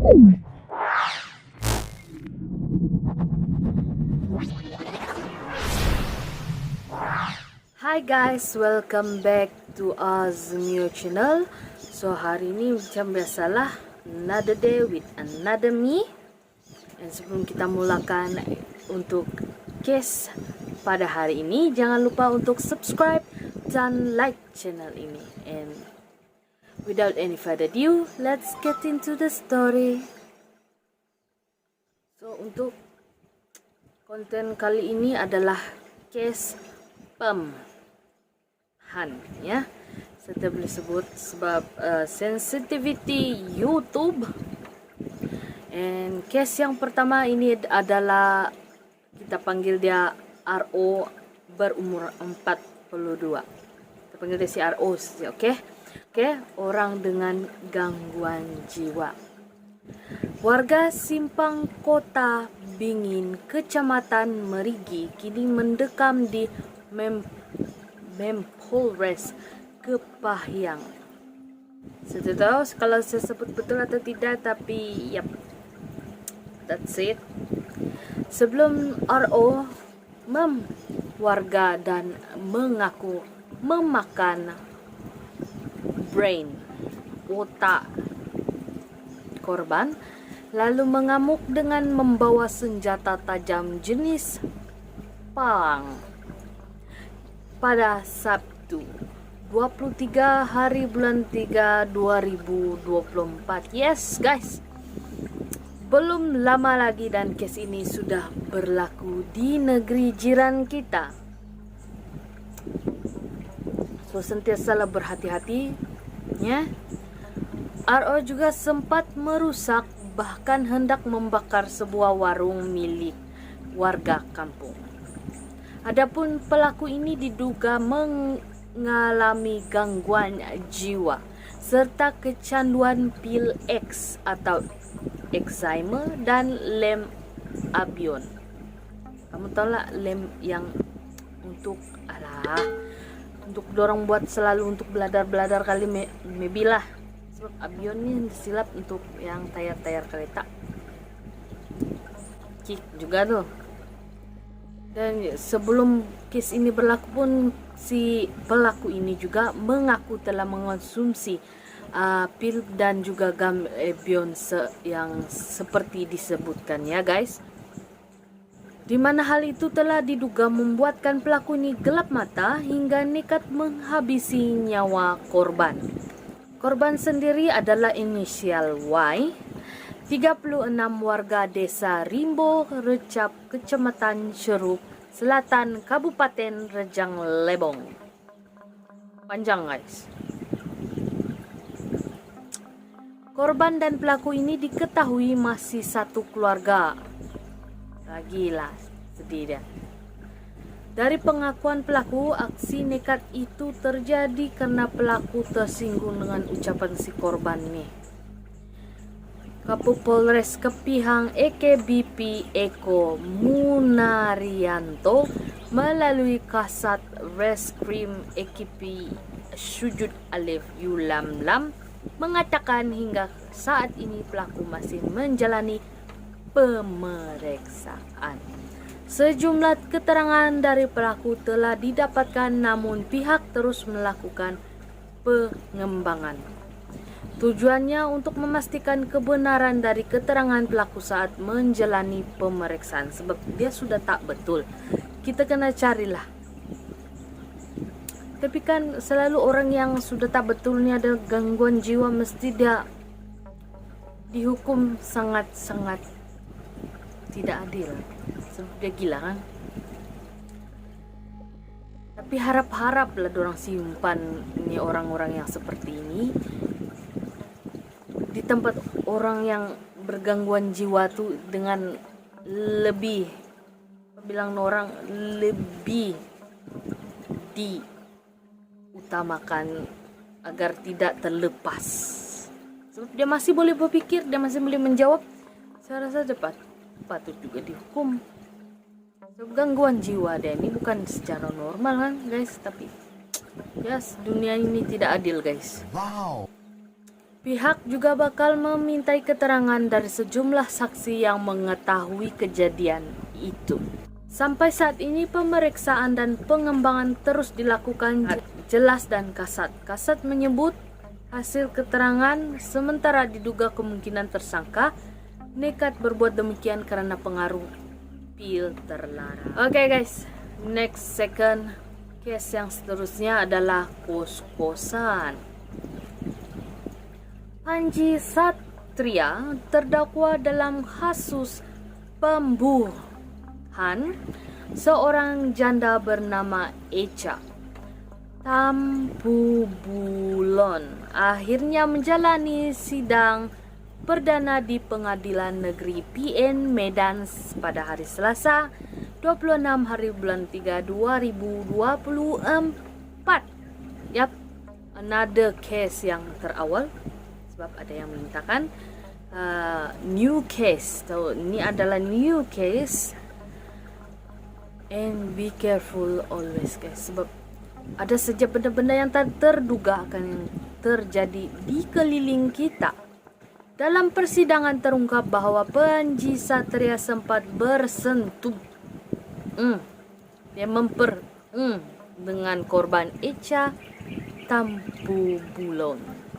Hi guys, welcome back to our new channel. So hari ini macam biasalah, another day with another me. Dan sebelum kita mulakan untuk case pada hari ini, jangan lupa untuk subscribe dan like channel ini. And without any further ado, let's get into the story. So untuk konten kali ini adalah case ya, saya boleh sebut sebab sensitivity YouTube. And case yang pertama ini adalah kita panggil dia RO berumur 42. Kita panggil dia si RO, oke? Orang dengan gangguan jiwa. Warga Simpang Kota Bingin, Kecamatan Merigi, kini mendekam di Mempolres Kepahyang. Saya tidak tahu kalau saya sebut betul atau tidak, tapi yap, that's it. Sebelum RO warga dan mengaku memakan brain, otak korban, lalu mengamuk dengan membawa senjata tajam jenis pang. Pada Sabtu 23 hari bulan 3 2024. Yes guys, belum lama lagi dan kes ini sudah berlaku di negeri jiran kita. So sentiasalah berhati-hati ya. RO juga sempat merusak, bahkan hendak membakar sebuah warung milik warga kampung. Adapun pelaku ini diduga mengalami gangguan jiwa serta kecanduan pil X atau Alzheimer dan lem abion. Kamu tahu lah lem yang untuk dorang buat selalu untuk beladar kali maybe lah. Sebab abion ini silap untuk yang tayar kereta. Kick juga tuh. Dan sebelum kes ini berlaku pun si pelaku ini juga mengaku telah mengonsumsi pil dan juga gam abion yang seperti disebutkan ya guys. Di mana hal itu telah diduga membuatkan pelaku ini gelap mata hingga nekat menghabisi nyawa korban. Korban sendiri adalah inisial Y, 36 warga desa Rimbo Recap, Kecamatan Cerup Selatan, Kabupaten Rejang Lebong. Panjang guys. Korban dan pelaku ini diketahui masih satu keluarga. Gila, sedih dia. Dari pengakuan pelaku, aksi nekat itu terjadi karena pelaku tersinggung dengan ucapan si korban ini. Kapolres Kepahyang EKBP Eko Munaryanto melalui Kasat Reskrim EKP Sujud Alif Yulamlam mengatakan hingga saat ini pelaku masih menjalani pemeriksaan. Sejumlah keterangan dari pelaku telah didapatkan, namun pihak terus melakukan pengembangan. Tujuannya untuk memastikan kebenaran dari keterangan pelaku saat menjalani pemeriksaan. Sebab dia sudah tak betul, kita kena carilah. Tapi kan selalu orang yang sudah tak betul ni ada gangguan jiwa, mesti dia dihukum sangat-sangat tidak adil. Sebab dia gila kan. Tapi harap-haraplah dorang simpan ni orang-orang yang seperti ini di tempat orang yang bergangguan jiwa tuh dengan lebih, bilang orang lebih diutamakan agar tidak terlepas. Sebab dia masih boleh berpikir, dia masih boleh menjawab. Saya rasa patut juga dihukum. Sebab gangguan jiwa dia ini bukan secara normal kan guys, tapi yes, dunia ini tidak adil guys. Wow. Pihak juga bakal memintai keterangan dari sejumlah saksi yang mengetahui kejadian itu. Sampai saat ini pemeriksaan dan pengembangan terus dilakukan jelas dan kasat. Kasat menyebut hasil keterangan sementara diduga kemungkinan tersangka nekat berbuat demikian karena pengaruh pil terlarang. Oke guys, next second case yang seterusnya adalah kos-kosan. Panji Satria terdakwa dalam kasus pembunuhan seorang janda bernama Echa Tambubulon akhirnya menjalani sidang perdana di Pengadilan Negeri PN Medan pada hari Selasa 26 hari bulan 3 2024. Yap, another case yang terawal. Sebab ada yang memintakan new case. So, ini adalah new case. And be careful always guys. Sebab ada saja benda-benda yang tak terduga akan terjadi di keliling kita. Dalam persidangan terungkap bahwa Panji Satria sempat bersentuh dengan korban Echa Tambubulon.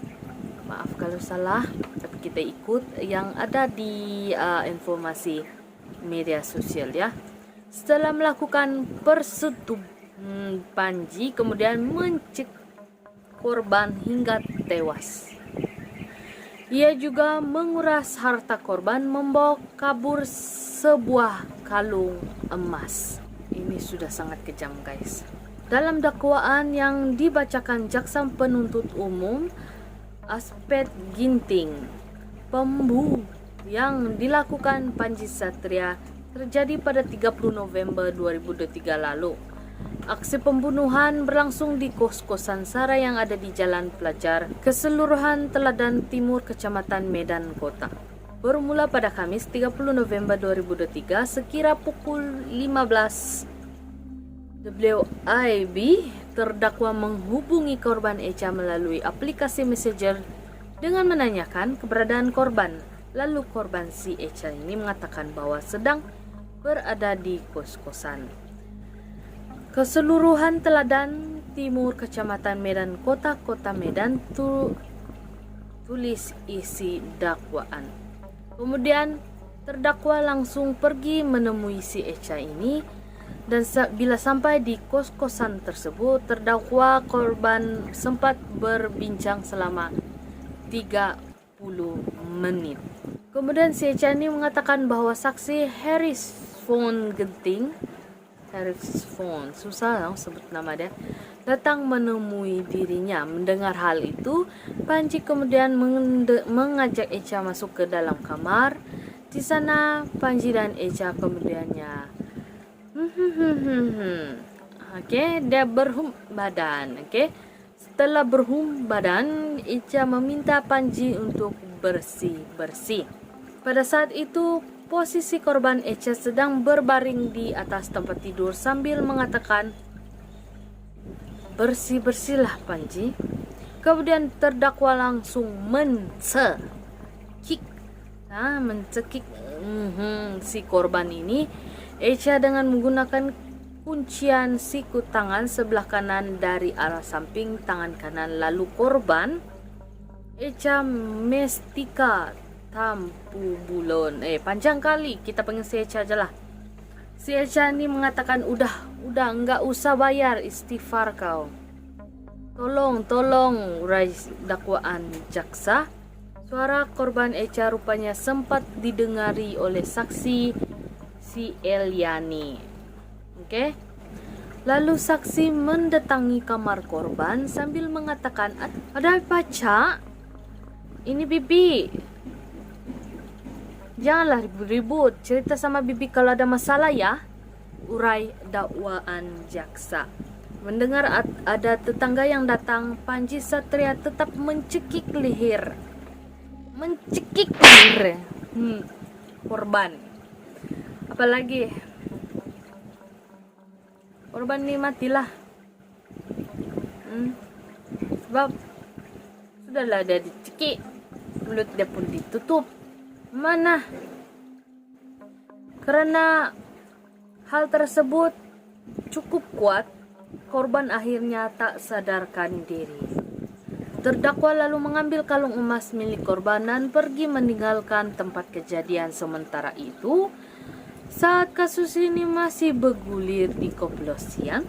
Maaf kalau salah, tapi kita ikut yang ada di informasi media sosial ya. Setelah melakukan persetubuhan, Panji kemudian mencekik korban hingga tewas. Ia juga menguras harta korban, membawa kabur sebuah kalung emas. Ini sudah sangat kejam guys. Dalam dakwaan yang dibacakan jaksa penuntut umum, aspek ginting pembunuhan yang dilakukan Panji Satria terjadi pada 30 November 2023 lalu. Aksi pembunuhan berlangsung di kos-kosan Sara yang ada di Jalan Pelajar, Keseluruhan Teladan Timur, Kecamatan Medan Kota. Bermula pada Kamis 30 November 2023 sekira pukul 15 WIB, terdakwa menghubungi korban Echa melalui aplikasi Messenger dengan menanyakan keberadaan korban. Lalu korban si Echa ini mengatakan bahwa sedang berada di kos-kosan Keseluruhan Teladan Timur, Kecamatan Medan Kota, Kota Medan, tulis isi dakwaan. Kemudian terdakwa langsung pergi menemui si Echa ini. Dan bila sampai di kos-kosan tersebut, terdakwa korban sempat berbincang selama 30 menit. Kemudian si Echa ini mengatakan bahwa saksi Harris Phone, susah sebut nama dia, datang menemui dirinya. Mendengar hal itu, Panji kemudian mengajak Echa masuk ke dalam kamar. Di sana Panji dan Echa kemudiannya dia berhubung badan. Setelah berhubung badan, Echa meminta Panji untuk bersih-bersih. Pada saat itu, posisi korban Echa sedang berbaring di atas tempat tidur sambil mengatakan, "Bersih-bersihlah Panji." Kemudian terdakwa langsung mencekik si korban ini. Echa dengan menggunakan kuncian siku tangan sebelah kanan dari arah samping tangan kanan. Lalu korban Echa Mestika Tambubulon, panjang kali, kita panggil si Echa aja lah. Si Echa ini mengatakan, udah nggak usah bayar, istighfar kau. Tolong, urai dakwaan jaksa. Suara korban Echa rupanya sempat didengari oleh saksi si Eliani. Lalu saksi mendatangi kamar korban sambil mengatakan, "Ada apa, Cak? Ini Bibi. Janganlah ribut-ribut, cerita sama Bibi kalau ada masalah ya," urai dakwaan jaksa. Mendengar ada tetangga yang datang, Panji Satria tetap mencekik leher korban. Apalagi korban ini matilah. Sebab sudahlah dia dicekik, mulut dia pun ditutup. Mana? Karena hal tersebut cukup kuat, korban akhirnya tak sadarkan diri. Terdakwa lalu mengambil kalung emas milik korban dan pergi meninggalkan tempat kejadian. Sementara itu, saat kasus ini masih bergulir di kepolisian,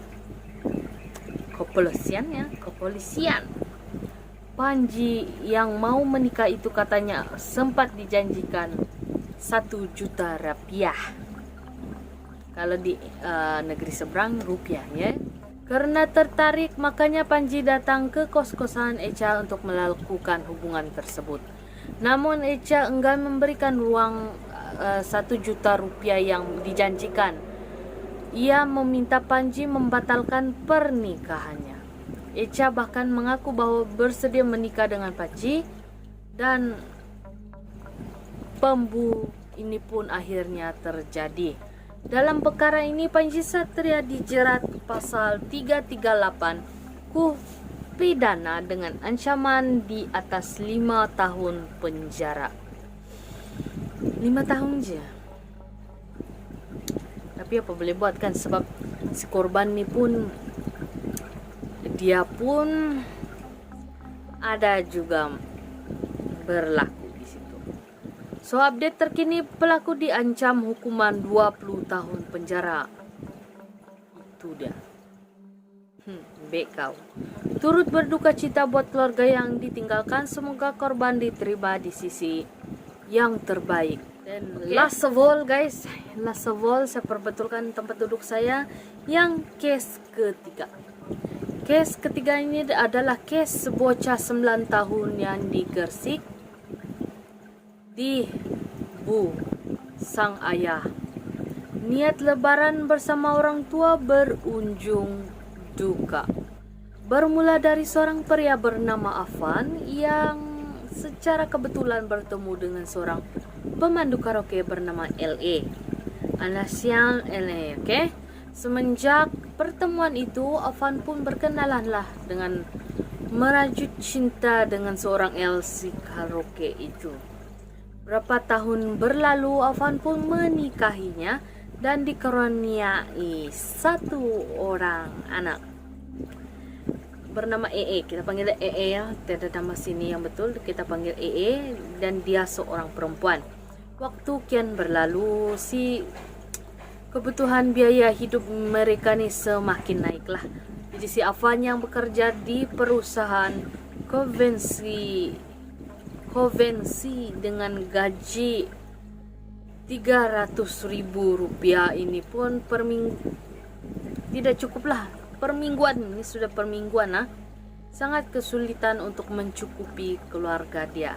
Panji yang mau menikah itu katanya sempat dijanjikan 1 juta rupiah. Kalau di negeri seberang rupiah ya. Karena tertarik, makanya Panji datang ke kos-kosan Echa untuk melakukan hubungan tersebut. Namun Echa enggan memberikan uang 1 juta rupiah yang dijanjikan. Ia meminta Panji membatalkan pernikahannya. Echa bahkan mengaku bahwa bersedia menikah dengan Panji, dan pembunuhan ini pun akhirnya terjadi. Dalam perkara ini Panji Satria dijerat pasal 338 pidana dengan ancaman di atas 5 tahun penjara. 5 tahun je. Tapi apa boleh buat kan, sebab si korban ni pun dia pun ada juga berlaku di situ. So update terkini, pelaku diancam hukuman 20 tahun penjara. Itu dia. Baik kau. Turut berduka cita buat keluarga yang ditinggalkan. Semoga korban diterima di sisi yang terbaik. Dan last of all guys, saya perbetulkan tempat duduk saya yang case ketiga. Case ketiga ini adalah case bocah 9 tahun yang di Gersik dibu sang ayah. Niat lebaran bersama orang tua berujung duka. Bermula dari seorang pria bernama Afan yang secara kebetulan bertemu dengan seorang pemandu karaoke bernama LA. Anasian LA, oke? Semenjak pertemuan itu, Afan pun berkenalanlah dengan merajut cinta dengan seorang LC karaoke itu. Berapa tahun berlalu, Afan pun menikahinya dan dikaruniai 1 orang anak bernama EE. Kita panggil EE ya, tidak ada nama sini yang betul, kita panggil EE, dan dia seorang perempuan. Waktu kian berlalu, kebutuhan biaya hidup mereka ni semakin naiklah. Jadi si Afan yang bekerja di perusahaan konvensi dengan gaji 300.000 rupiah ini pun per minggu tidak cukuplah. Permingguan, ini sudah permingguan sangat kesulitan untuk mencukupi keluarga dia.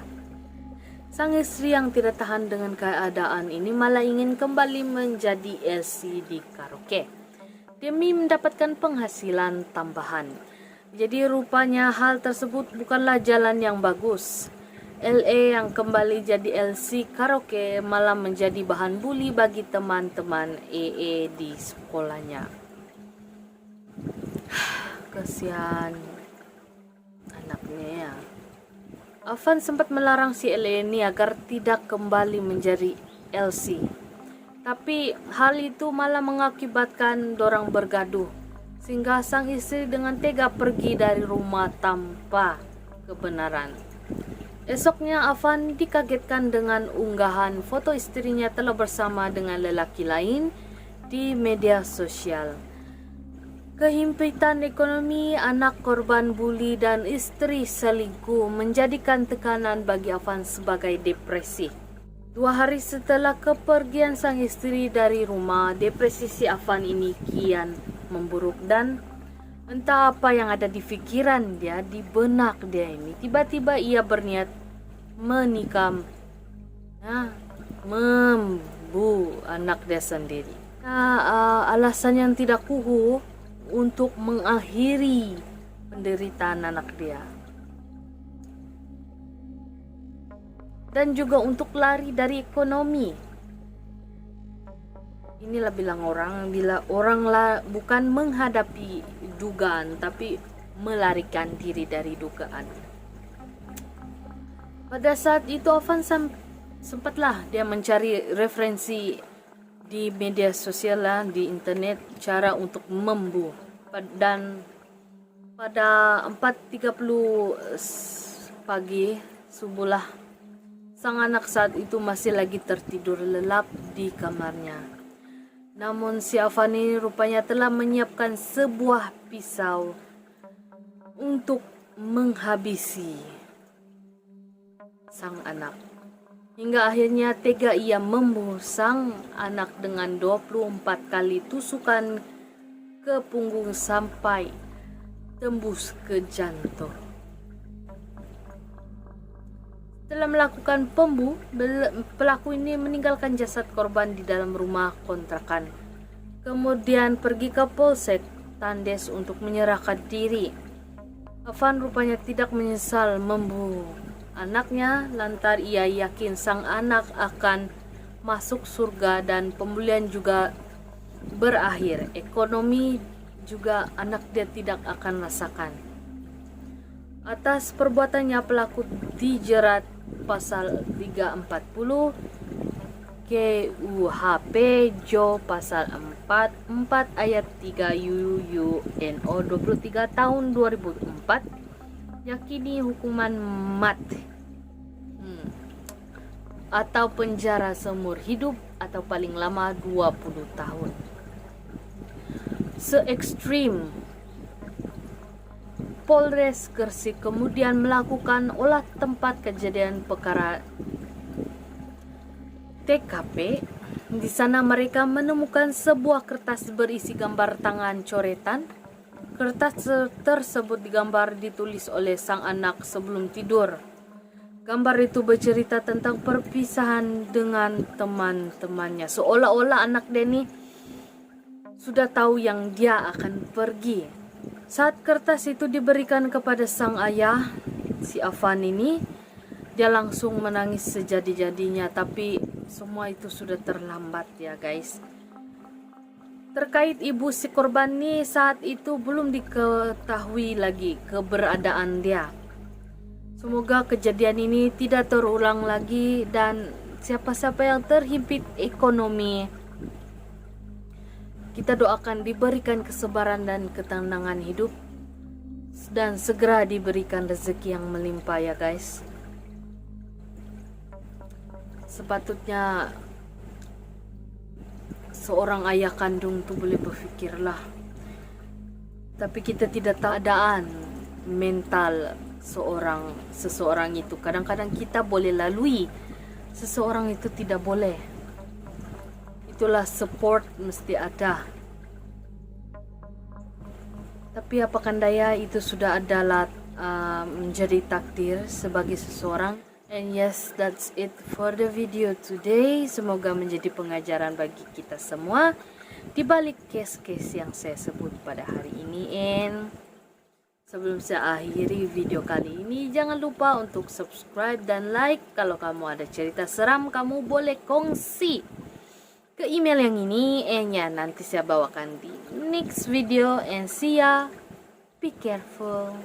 Sang istri yang tidak tahan dengan keadaan ini malah ingin kembali menjadi LC di karaoke demi mendapatkan penghasilan tambahan. Jadi rupanya hal tersebut bukanlah jalan yang bagus. LA yang kembali jadi LC karaoke malah menjadi bahan bully bagi teman-teman EE di sekolahnya. Kasihan anaknya ya. Afan sempat melarang si LA ini agar tidak kembali menjadi LC. Tapi hal itu malah mengakibatkan dorang bergaduh, sehingga sang istri dengan tega pergi dari rumah tanpa kebenaran. Esoknya Afan dikagetkan dengan unggahan foto istrinya telah bersama dengan lelaki lain di media sosial. Kehimpitan ekonomi, anak korban bully dan istri selingkuh menjadikan tekanan bagi Afan sebagai depresi. 2 hari setelah kepergian sang istri dari rumah, depresi si Afan ini kian memburuk dan entah apa yang ada di pikiran dia, di benak dia ini. Tiba-tiba ia berniat menikam, membu anak dia sendiri. Alasan yang tidak kukuh untuk mengakhiri penderitaan anak dia, dan juga untuk lari dari ekonomi. Inilah bilang orang, bila orang bukan menghadapi dugaan tapi melarikan diri dari dugaan. Pada saat itu Afan sempatlah dia mencari referensi di media sosial lah, di internet, cara untuk membu. Dan pada 4.30 pagi subuhlah sang anak saat itu masih lagi tertidur lelap di kamarnya. Namun si Afan ini rupanya telah menyiapkan sebuah pisau untuk menghabisi sang anak. Hingga akhirnya tega ia membunuh sang anak dengan 24 kali tusukan ke punggung sampai tembus ke jantung. Setelah melakukan pelaku ini meninggalkan jasad korban di dalam rumah kontrakan. Kemudian pergi ke Polsek Tandes untuk menyerahkan diri. Afan rupanya tidak menyesal membunuh anaknya lantaran ia yakin sang anak akan masuk surga dan pemulihan juga berakhir. Ekonomi juga anak dia tidak akan rasakan. Atas perbuatannya pelaku dijerat pasal 340 KUHP Jo pasal 44 ayat 3 UUNO 23 tahun 2004 yakini hukuman mati atau penjara seumur hidup atau paling lama 20 tahun. Se-ekstrim Polres Gresik kemudian melakukan olah tempat kejadian perkara TKP. Di sana mereka menemukan sebuah kertas berisi gambar tangan coretan. Kertas tersebut digambar ditulis oleh sang anak sebelum tidur. Gambar itu bercerita tentang perpisahan dengan teman-temannya. Seolah-olah anak Denny sudah tahu yang dia akan pergi. Saat kertas itu diberikan kepada sang ayah, si Afan ini, dia langsung menangis sejadi-jadinya, tapi semua itu sudah terlambat ya guys. Terkait ibu si korban ini saat itu belum diketahui lagi keberadaan dia. Semoga kejadian ini tidak terulang lagi dan siapa-siapa yang terhimpit ekonomi, kita doakan diberikan kesabaran dan ketenangan hidup dan segera diberikan rezeki yang melimpah ya guys. Sepatutnya seorang ayah kandung tuh boleh berfikirlah. Tapi kita tidak keadaan mental seseorang itu. Kadang-kadang kita boleh lalui, seseorang itu tidak boleh. Itulah support mesti ada. Tapi apakah daya itu sudah adalah menjadi takdir sebagai seseorang. And yes, that's it for the video today. Semoga menjadi pengajaran bagi kita semua di balik case-case yang saya sebut pada hari ini. And sebelum saya akhiri video kali ini, jangan lupa untuk subscribe dan like. Kalau kamu ada cerita seram, kamu boleh kongsi ke email yang ini. And ya, nanti saya bawakan di next video. And see ya. Be careful.